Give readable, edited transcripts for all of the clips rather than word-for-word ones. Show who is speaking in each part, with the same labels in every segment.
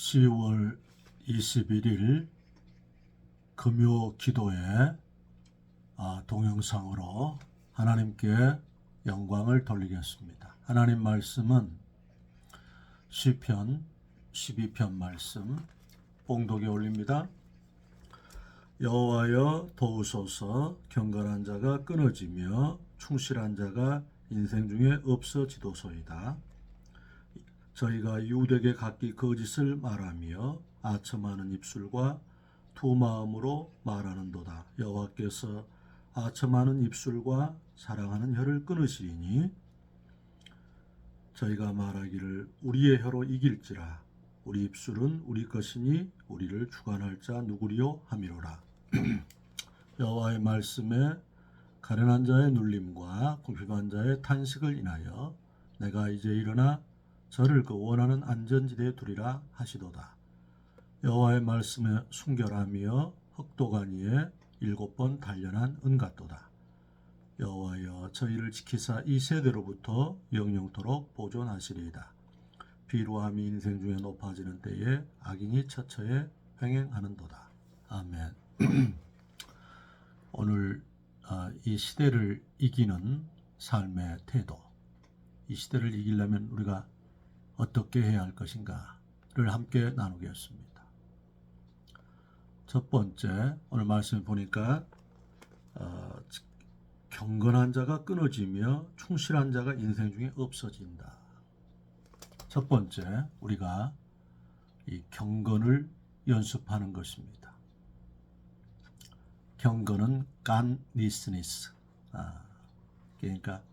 Speaker 1: 10월 21일 금요 기도회 동영상으로 하나님께 영광을 돌리겠습니다. 하나님 말씀은 시편 12편 말씀 봉독에 올립니다. 여호와여 도우소서. 경건한 자가 끊어지며 충실한 자가 인생 중에 없어지도소이다. 저희가 유대에게 각기 거짓을 말하며 아첨하는 입술과 두 마음으로 말하는도다. 여호와께서 아첨하는 입술과 사랑하는 혀를 끊으시리니 저희가 말하기를 우리의 혀로 이길지라. 우리 입술은 우리 것이니 우리를 주관할 자 누구리요 함이로라. 여호와의 말씀에 가련한 자의 눌림과 궁핍한 자의 탄식을 인하여 내가 이제 일어나 저를 그 원하는 안전지대에 두리라 하시도다. 여호와의 말씀에 순결하며 흑도간 위에 7번 단련한 은 같도다. 여호와여 저희를 지키사 이 세대로부터 영영토록 보존하시리이다. 비루함이 인생 중에 높아지는 때에 악인이 처처에 횡행하는도다. 아멘. 오늘 이 시대를 이기는 삶의 태도, 이 시대를 이기려면 우리가 어떻게 해야 할 것인가를 함께 나누겠습니다. 첫 번째, 오늘 말씀을 보니까 경건한 자가 끊어지며 충실한 자가 인생 중에 없어진다. 첫 번째, 우리가 이 경건을 연습하는 것입니다. 경건은 간니스니스, 그러니까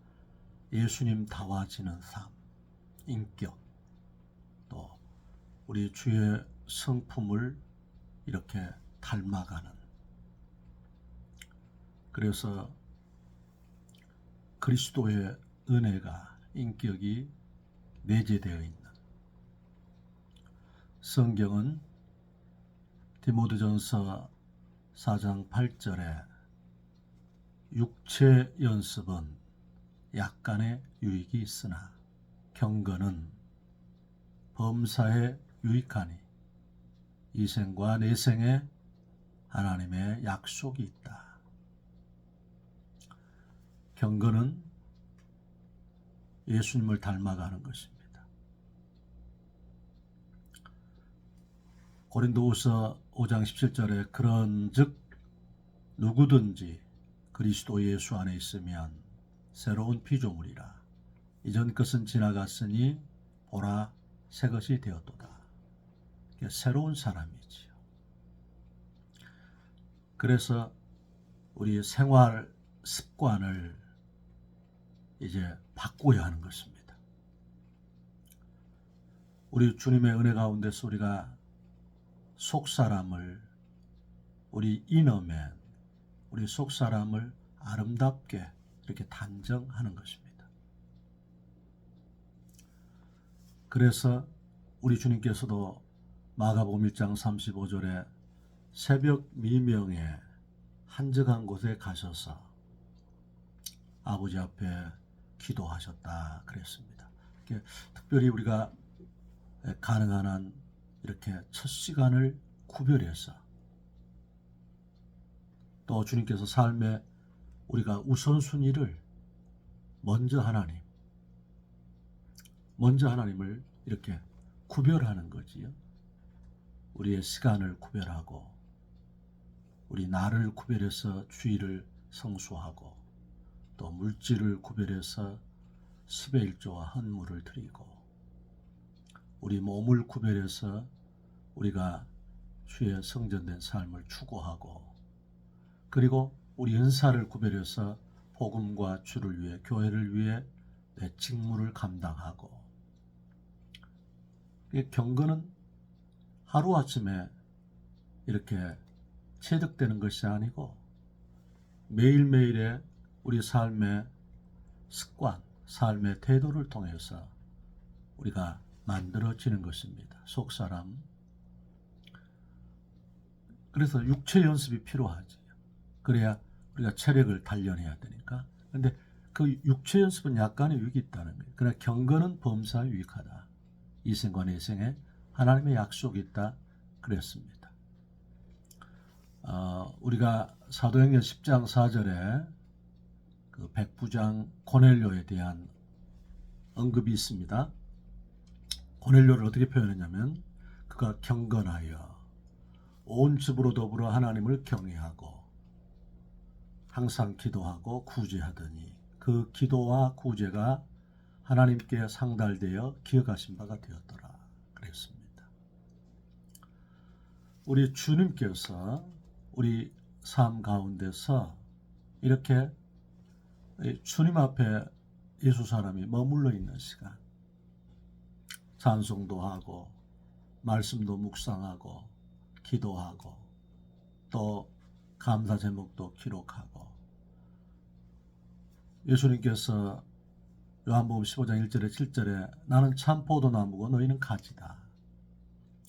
Speaker 1: 예수님 다워지는 삶, 인격, 또 우리 주의 성품을 이렇게 닮아가는, 그래서 그리스도의 은혜가, 인격이 내재되어 있는, 성경은 디모데전서 4장 8절에 육체 연습은 약간의 유익이 있으나 경건은 범사에 유익하니 이생과 내생에 하나님의 약속이 있다. 경건은 예수님을 닮아가는 것입니다. 고린도후서 5장 17절에 그런즉 누구든지 그리스도 예수 안에 있으면 새로운 피조물이라. 이전 것은 지나갔으니 보라 새 것이 되었도다. 새로운 사람이지요. 그래서 우리의 생활 습관을 이제 바꿔야 하는 것입니다. 우리 주님의 은혜 가운데서 우리가 속사람을, 우리 이너맨, 우리 속사람을 아름답게 이렇게 단정하는 것입니다. 그래서 우리 주님께서도 마가복음 1장 35절에 새벽 미명에 한적한 곳에 가셔서 아버지 앞에 기도하셨다 그랬습니다. 특별히 우리가 가능한 한 이렇게 첫 시간을 구별해서, 또 주님께서 삶에 우리가 우선순위를 먼저 하나님을 이렇게 구별하는 거지요. 우리의 시간을 구별하고 우리 나를 구별해서 주일을 성수하고 또 물질을 구별해서 10의 1조와 헌물을 드리고 우리 몸을 구별해서 우리가 주의 성전된 삶을 추구하고, 그리고 우리 은사를 구별해서 복음과 주를 위해, 교회를 위해 내 직무를 감당하고, 경건은 하루아침에 이렇게 체득되는 것이 아니고 매일매일의 우리 삶의 습관, 삶의 태도를 통해서 우리가 만들어지는 것입니다. 속사람. 그래서 육체 연습이 필요하지. 그래야 우리가 체력을 단련해야 되니까. 그런데 그 육체 연습은 약간의 유익이 있다는 거예요. 그러나 경건은 범사에 유익하다. 이생과 내생에 하나님의 약속이 있다 그랬습니다. 우리가 사도행전 10장 4절에 그 백부장 고넬료에 대한 언급이 있습니다. 고넬료를 어떻게 표현했냐면 그가 경건하여 온 집으로 더불어 하나님을 경외하고 항상 기도하고 구제하더니 그 기도와 구제가 하나님께 상달되어 기억하신 바가 되었더라 그랬습니다. 우리 주님께서 우리 삶 가운데서 이렇게 주님 앞에 예수 사람이 머물러 있는 시간, 찬송도 하고 말씀도 묵상하고 기도하고 또 감사 제목도 기록하고, 예수님께서 요한복음 15장 1절에 7절에 나는 참 포도나무고 너희는 가지다.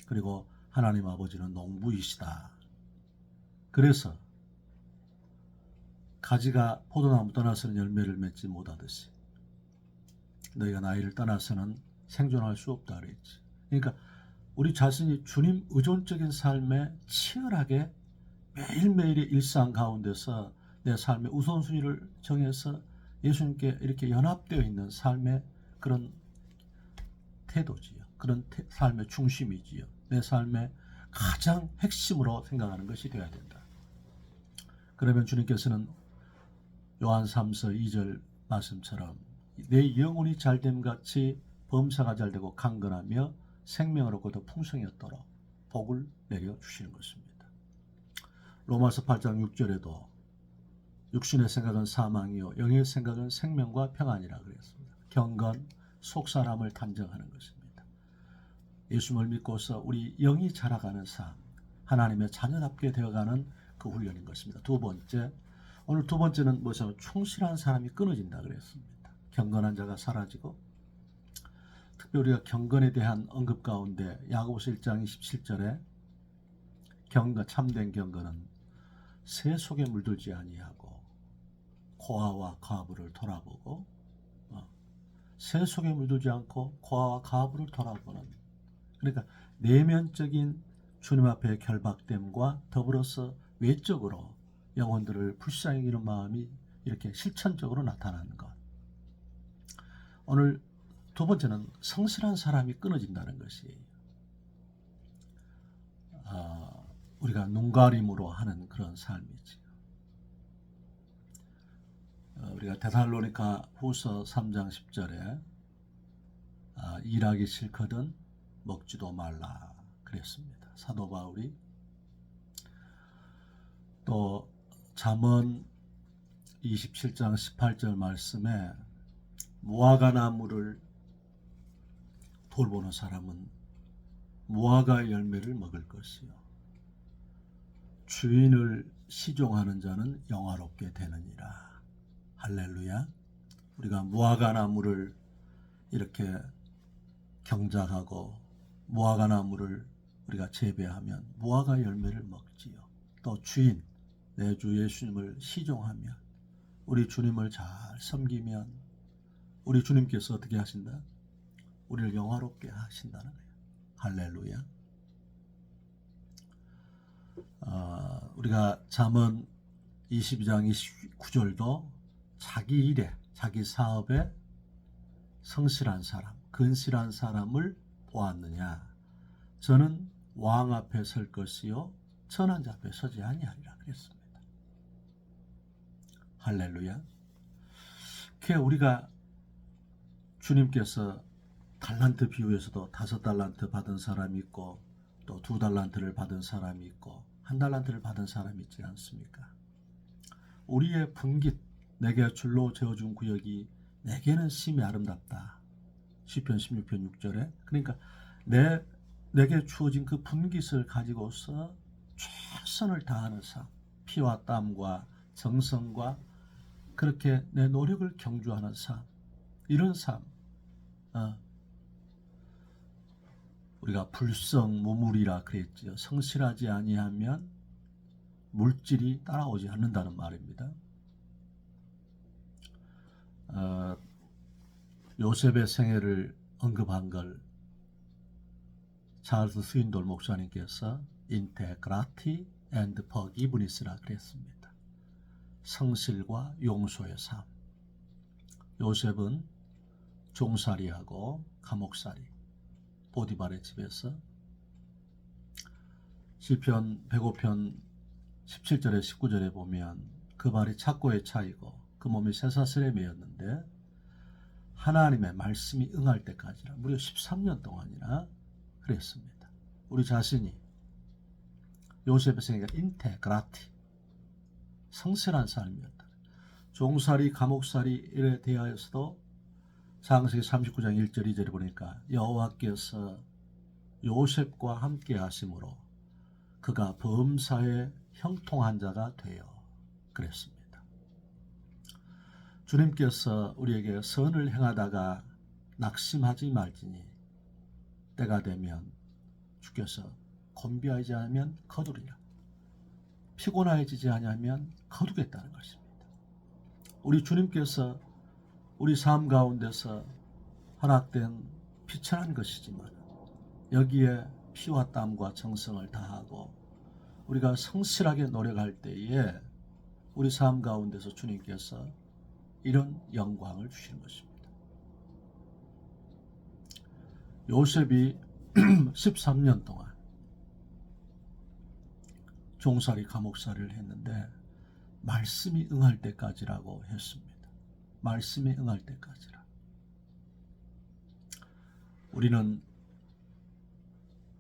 Speaker 1: 그리고 하나님 아버지는 농부이시다. 그래서 가지가 포도나무 떠나서는 열매를 맺지 못하듯이 너희가 나이를 떠나서는 생존할 수 없다 그랬지. 그러니까 우리 자신이 주님 의존적인 삶에 치열하게 매일매일의 일상 가운데서 내 삶의 우선순위를 정해서 예수님께 이렇게 연합되어 있는 삶의 그런 태도지요. 그런 삶의 중심이지요. 내 삶의 가장 핵심으로 생각하는 것이 되어야 된다. 그러면 주님께서는 요한 3서 2절 말씀처럼 내 영혼이 잘됨 같이 범사가 잘되고 강건하며 생명을 얻고 더 풍성했도록 복을 내려 주시는 것입니다. 로마서 8장 6절에도 육신의 생각은 사망이요 영의 생각은 생명과 평안이라 그랬습니다. 경건, 속사람을 단정하는 것입니다. 예수님을 믿고서 우리 영이 자라가는 삶, 하나님의 자녀답게 되어가는 그 훈련인 것입니다. 두 번째, 오늘 두 번째는 무엇이냐면 충실한 사람이 끊어진다 그랬습니다. 경건한 자가 사라지고, 특별히 우리가 경건에 대한 언급 가운데 야고보서 1장 27절에 경건, 참된 경건은 새 속에 물들지 아니하고 고아와 가부를 돌아보고, 새 속에 물들지 않고 고아와 가부를 돌아보는, 그러니까 내면적인 주님 앞에 결박됨과 더불어서 외적으로 영혼들을 불쌍히 여기는 마음이 이렇게 실천적으로 나타나는 것. 오늘 두 번째는 성실한 사람이 끊어진다는 것이 우리가 눈가림으로 하는 그런 삶이지. 우리가 데살로니가 후서 3장 10절에 일하기 싫거든 먹지도 말라 그랬습니다. 사도 바울이 또 잠언 27장 18절 말씀에 무화과 나무를 돌보는 사람은 무화과 열매를 먹을 것이요 주인을 시종하는 자는 영화롭게 되느니라. 할렐루야. 우리가 무화과 나무를 이렇게 경작하고 무화과 나무를 우리가 재배하면 무화과 열매를 먹지요. 또 주인, 내 주 예수님을 시종하면, 우리 주님을 잘 섬기면 우리 주님께서 어떻게 하신다? 우리를 영화롭게 하신다는 거예요. 할렐루야. 우리가 잠언 22장 29절도 자기 일에, 자기 사업에 성실한 사람, 근실한 사람을 보았느냐? 저는 왕 앞에 설 것이요 천한 자 앞에 서지 아니하리라 그랬습니다. 할렐루야. 그게 우리가 주님께서 달란트 비유에서도 5달란트 받은 사람이 있고 또 2달란트를 받은 사람이 있고 1달란트를 받은 사람이 있지 않습니까? 우리의 분깃, 내게 줄로 재어준 구역이 내게는 심히 아름답다. 시편 16편 6절에. 그러니까 내게 주어진 그 분깃을 가지고서 최선을 다하는 삶, 피와 땀과 정성과 그렇게 내 노력을 경주하는 삶, 이런 삶, 우리가 불성무물이라 그랬지요. 성실하지 아니하면 물질이 따라오지 않는다는 말입니다. 요셉의 생애를 언급한 걸 찰스 스윈돌 목사님께서 인테그라티 앤드 퍼기브니스라 그랬습니다. 성실과 용서의 삶. 요셉은 종살이하고 감옥살이, 보디발의 집에서 시편 105편 17절에 19절에 보면 그 발이 착고에 차이고 그 몸이 쇠사슬에 매였는데 하나님의 말씀이 응할 때까지나 무려 13년 동안이나 그랬습니다. 우리 자신이 요셉의 생애가 인테그라티, 성실한 삶이었다. 종살이, 감옥살이에 대하여서도 창세기 39장 1절 2절에 보니까 여호와께서 요셉과 함께 하심으로 그가 범사에 형통한 자가 되어 그랬습니다. 주님께서 우리에게 선을 행하다가 낙심하지 말지니 때가 되면 주께서 곤비하지 않으면 거두리라. 피곤해지지 않으면 거두겠다는 것입니다. 우리 주님께서 우리 삶 가운데서 허락된 비천한 것이지만 여기에 피와 땀과 정성을 다하고 우리가 성실하게 노력할 때에 우리 삶 가운데서 주님께서 이런 영광을 주시는 것입니다. 요셉이 13년 동안 종살이, 감옥살이를 했는데 말씀이 응할 때까지라고 했습니다. 말씀이 응할 때까지라. 우리는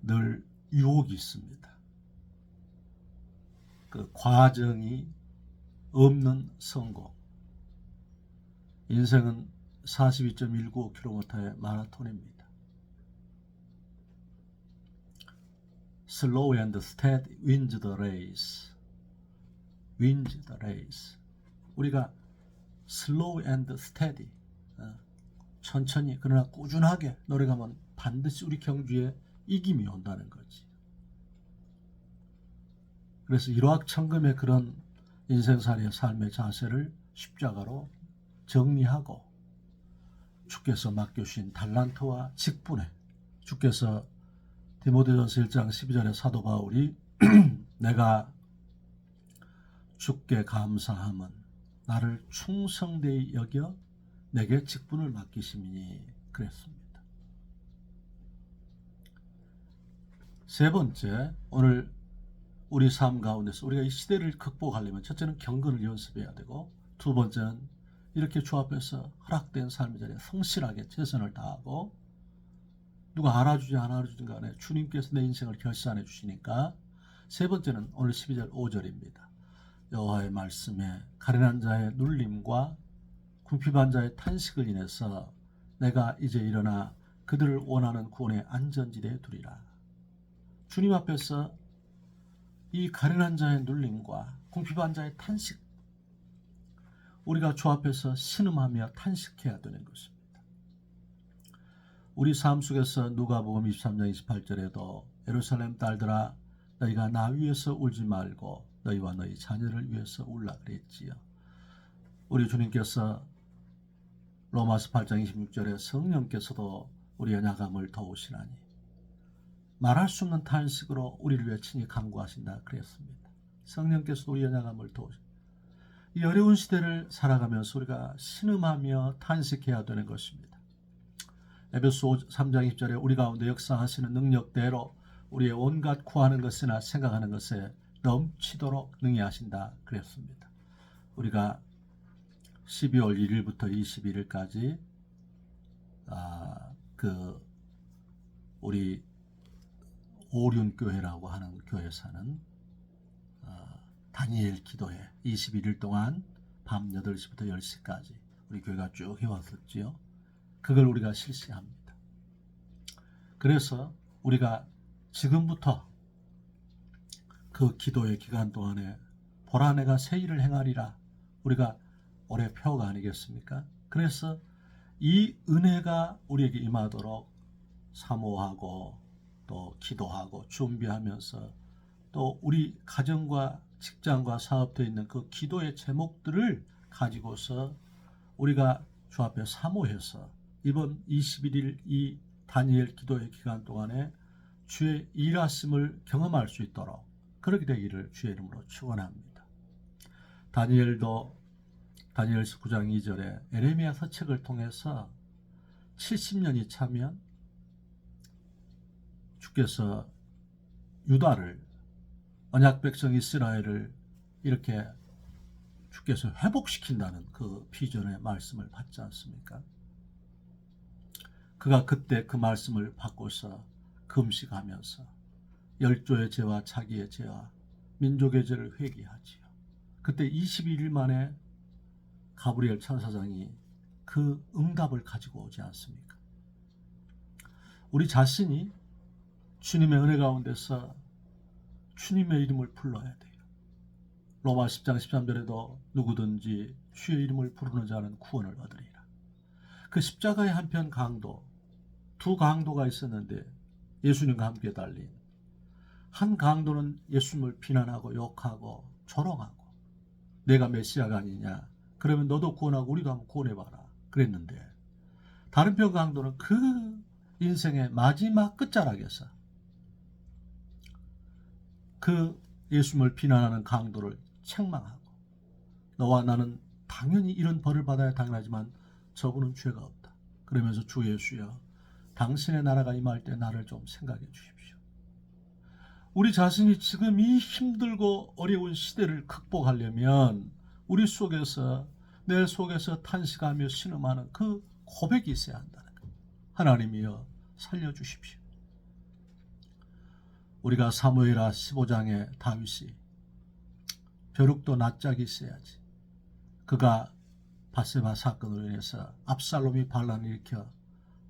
Speaker 1: 늘 유혹이 있습니다. 그 과정이 없는 성공. 인생은 42.195km의 마라톤입니다. Slow and steady wins the race. wins the race. 우리가 slow and steady, 천천히 그러나 꾸준하게 노력하면 반드시 우리 경주에 이김이 온다는 거지. 그래서 일확천금의 그런 인생살이의 삶의 자세를 십자가로 정리하고 주께서 맡겨주신 달란트와 직분에 주께서 디모데전서 1장 12절에 사도 바울이 내가 주께 감사함은 나를 충성되이 여겨 내게 직분을 맡기심이니 그랬습니다. 세 번째, 오늘 우리 삶 가운데서 우리가 이 시대를 극복하려면 첫째는 경건을 연습해야 되고 두 번째는 이렇게 주 앞에서 허락된 삶의 자리에 성실하게 최선을 다하고 누가 알아주지 안 알아주든 간에 주님께서 내 인생을 결산해 주시니까 세 번째는 오늘 12절 5절입니다. 여호와의 말씀에 가련한 자의 눌림과 궁핍한 자의 탄식을 인해서 내가 이제 일어나 그들을 원하는 구원의 안전지대에 두리라. 주님 앞에서 이 가련한 자의 눌림과 궁핍한 자의 탄식, 우리가 주 앞에서 신음하며 탄식해야 되는 것입니다. 우리 삶 속에서 누가복음 23장 28절에도 예루살렘 딸들아 너희가 나 위해서 울지 말고 너희와 너희 자녀를 위해서 울라 그랬지요. 우리 주님께서 로마서 8장 26절에 성령께서도 우리 연약함을 도우시나니 말할 수 없는 탄식으로 우리를 위해 친히 간구하신다 그랬습니다. 성령께서 우리 연약함을 도우시고 이 어려운 시대를 살아가면서 우리가 신음하며 탄식해야 되는 것입니다. 에베소 3장 20절에 우리 가운데 역사하시는 능력대로 우리의 온갖 구하는 것이나 생각하는 것에 넘치도록 능히 하신다 그랬습니다. 우리가 12월 1일부터 21일까지 우리 오륜교회라고 하는 교회에서는 다니엘 기도회 21일 동안 밤 8시부터 10시까지 우리 교회가 쭉 해왔었지요. 그걸 우리가 실시합니다. 그래서 우리가 지금부터 그 기도의 기간 동안에 보라 내가 새 일을 행하리라 우리가 올해 표가 아니겠습니까? 그래서 이 은혜가 우리에게 임하도록 사모하고 또 기도하고 준비하면서 또 우리 가정과 직장과 사업되어 있는 그 기도의 제목들을 가지고서 우리가 주 앞에 사모해서 이번 21일 이 다니엘 기도의 기간 동안에 주의 일하심을 경험할 수 있도록 그렇게 되기를 주의 이름으로 축원합니다. 다니엘도 다니엘서 9장 2절에 에레미야 서책을 통해서 70년이 차면 주께서 유다를 언약 백성 이스라엘을 이렇게 주께서 회복시킨다는 그 비전의 말씀을 받지 않습니까? 그가 그때 그 말씀을 받고서 금식하면서 열조의 죄와 자기의 죄와 민족의 죄를 회개하지요. 그때 21일 만에 가브리엘 천사장이 그 응답을 가지고 오지 않습니까? 우리 자신이 주님의 은혜 가운데서 주님의 이름을 불러야 돼요. 로마 10장 13절에도 누구든지 주의 이름을 부르는 자는 구원을 얻으리라. 그 십자가의 한편 강도, 두 강도가 있었는데 예수님과 함께 달린 한 강도는 예수님을 비난하고 욕하고 조롱하고 내가 메시아가 아니냐, 그러면 너도 구원하고 우리도 한번 구원해봐라 그랬는데, 다른 편 강도는 그 인생의 마지막 끝자락에서 그 예수님을 비난하는 강도를 책망하고, 너와 나는 당연히 이런 벌을 받아야 당연하지만 저분은 죄가 없다 그러면서 주 예수여, 당신의 나라가 임할 때 나를 좀 생각해 주십시오. 우리 자신이 지금 이 힘들고 어려운 시대를 극복하려면 우리 속에서, 내 속에서 탄식하며 신음하는 그 고백이 있어야 한다는 거예요. 하나님이여 살려주십시오. 우리가 사무엘하 15장에 다윗이 벼룩도 낯짝이 있어야지, 그가 바세바 사건으로 인해서 압살롬이 반란을 일으켜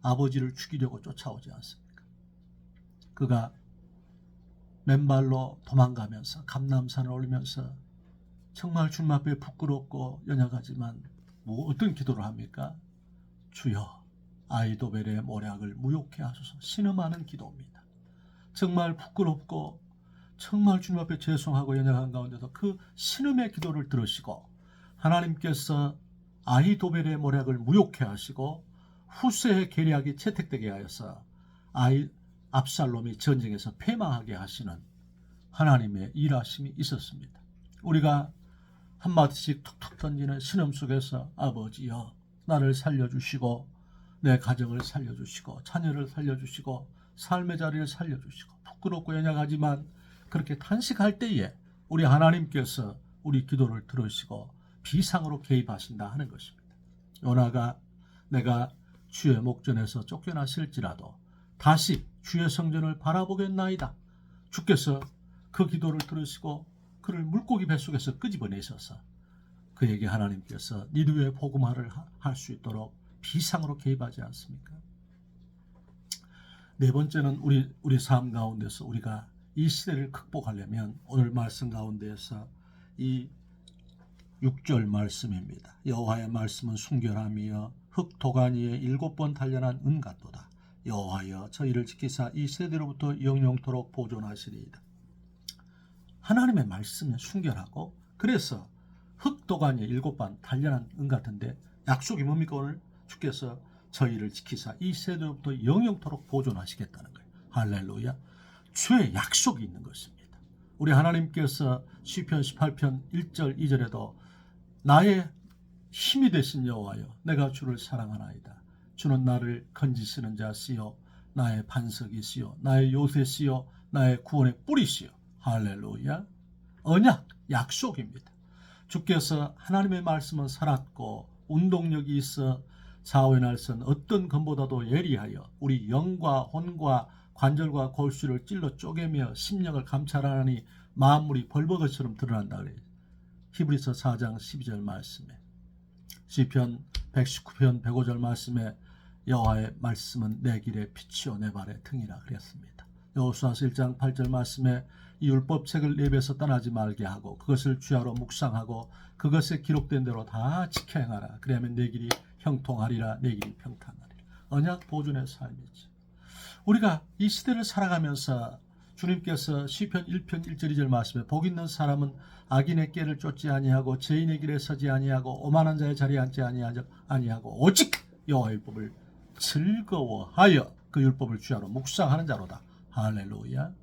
Speaker 1: 아버지를 죽이려고 쫓아오지 않습니까? 그가 맨발로 도망가면서 감람산을 오르면서 정말 주님 앞에 부끄럽고 연약하지만 어떤 기도를 합니까? 주여 아이도벨의 모략을 무욕케 하소서. 신음하는 기도입니다. 정말 부끄럽고 정말 주님 앞에 죄송하고 연약한 가운데서 그 신음의 기도를 들으시고 하나님께서 아히도벨의 모략을 무욕케 하시고 후세의 계략이 채택되게 하여서 압살롬이 전쟁에서 패망하게 하시는 하나님의 일하심이 있었습니다. 우리가 한마디씩 툭툭 던지는 신음 속에서 아버지여 나를 살려주시고 내 가정을 살려주시고 자녀를 살려주시고 삶의 자리를 살려주시고, 부끄럽고 연약하지만 그렇게 탄식할 때에 우리 하나님께서 우리 기도를 들으시고 비상으로 개입하신다 하는 것입니다. 요나가 내가 주의 목전에서 쫓겨나실지라도 다시 주의 성전을 바라보겠나이다. 주께서 그 기도를 들으시고 그를 물고기 뱃속에서 끄집어내셔서 그에게 하나님께서 니느웨 복음화를 할 수 있도록 비상으로 개입하지 않습니까? 네 번째는 우리 삶 가운데서 우리가 이 시대를 극복하려면 오늘 말씀 가운데에서 이 6절 말씀입니다. 여호와의 말씀은 순결함이여 흙 도가니에 7번 단련한 은 같도다. 여호와여 저희를 지키사 이 세대로부터 영영토록 보존하시리이다. 하나님의 말씀은 순결하고, 그래서 흙 도가니에 7번 단련한 은 같은데 약속이 뭡니까? 오늘 주께서 저희를 지키사 이 세대로부터 영영토록 보존하시겠다는 거예요. 할렐루야. 주의 약속이 있는 것입니다. 우리 하나님께서 시편 18편 1절 2절에도 나의 힘이 되신 여호와여 내가 주를 사랑하나이다. 주는 나를 건지시는 자시요 나의 반석이시요 나의 요새시요 나의 구원의 뿌리시요. 할렐루야. 언약, 약속입니다. 주께서 하나님의 말씀은 살았고 운동력이 있어 사후의 날선 어떤 검보다도 예리하여 우리 영과 혼과 관절과 골수를 찔러 쪼개며 심령을 감찰하니 만물이 벌버릇처럼 드러난다 그래요. 히브리서 4장 12절 말씀에, 시편 119편 105절 말씀에 여호와의 말씀은 내 길의 빛이요 내 발의 등이라 그랬습니다. 여호수아서 1장 8절 말씀에 이 율법책을 내 입에서 떠나지 말게 하고 그것을 주야로 묵상하고 그것에 기록된 대로 다 지켜 행하라. 그러면 내 길이 형통하리라 내 길이 평탄하리라. 언약 보존의 삶이지. 우리가 이 시대를 살아가면서 주님께서 시편 1편 1절 2절 말씀에 복 있는 사람은 악인의 꾀를 쫓지 아니하고 죄인의 길에 서지 아니하고 오만한 자의 자리에 앉지 아니하고 오직 여호와의 율법을 즐거워하여 그 율법을 주야로 묵상하는 자로다. 할렐루야.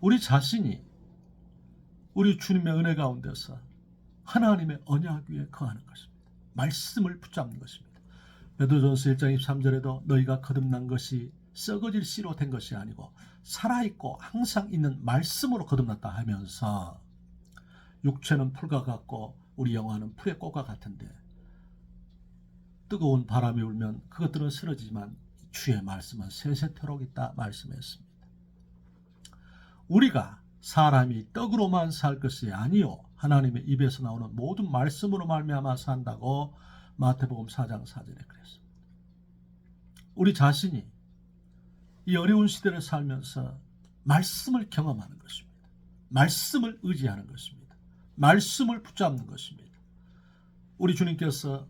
Speaker 1: 우리 자신이 우리 주님의 은혜 가운데서 하나님의 언약 위에 거하는 것입니다. 말씀을 붙잡는 것입니다. 베드로전서 1장 23절에도 너희가 거듭난 것이 썩어질 씨로 된 것이 아니고 살아있고 항상 있는 말씀으로 거듭났다 하면서 육체는 풀과 같고 우리 영혼은 풀의 꽃과 같은데 뜨거운 바람이 울면 그것들은 쓰러지지만 주의 말씀은 세세토록 있다 말씀했습니다. 우리가 사람이 떡으로만 살 것이 아니요 하나님의 입에서 나오는 모든 말씀으로 말미암아 산다고 마태복음 4장 4절에 그랬습니다. 우리 자신이 이 어려운 시대를 살면서 말씀을 경험하는 것입니다. 말씀을 의지하는 것입니다. 말씀을 붙잡는 것입니다. 우리 주님께서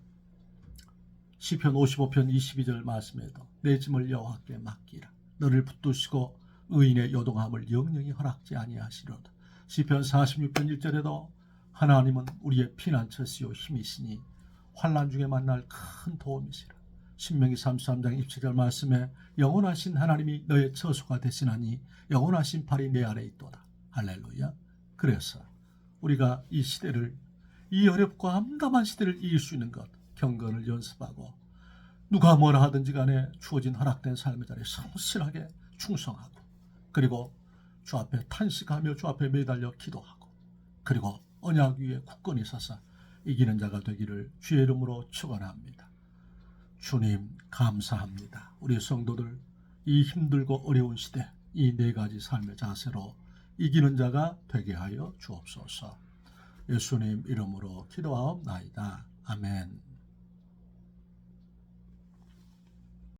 Speaker 1: 시편 55편 22절 말씀에도 내 짐을 여호와께 맡기라. 너를 붙드시고 의인의 요동함을 영영히 허락지 아니하시로다. 시편 46편 1절에도 하나님은 우리의 피난처시요 힘이시니 환난 중에 만날 큰 도움이시라. 신명기 33장 27절 말씀에 영원하신 하나님이 너의 처소가 되시나니 영원하신 팔이 내 아래 있도다. 할렐루야. 그래서 우리가 이 시대를, 이 어렵고 암담한 시대를 이길 수 있는 것, 경건을 연습하고 누가 뭐라 하든지 간에 주어진 허락된 삶의 자리에 성실하게 충성하고 그리고 주 앞에 탄식하며 주 앞에 매달려 기도하고 그리고 언약 위에 굳건히 서서 이기는 자가 되기를 주의 이름으로 축원합니다. 주님 감사합니다. 우리 성도들 이 힘들고 어려운 시대 이 네 가지 삶의 자세로 이기는 자가 되게 하여 주옵소서. 예수님 이름으로 기도하옵나이다. 아멘.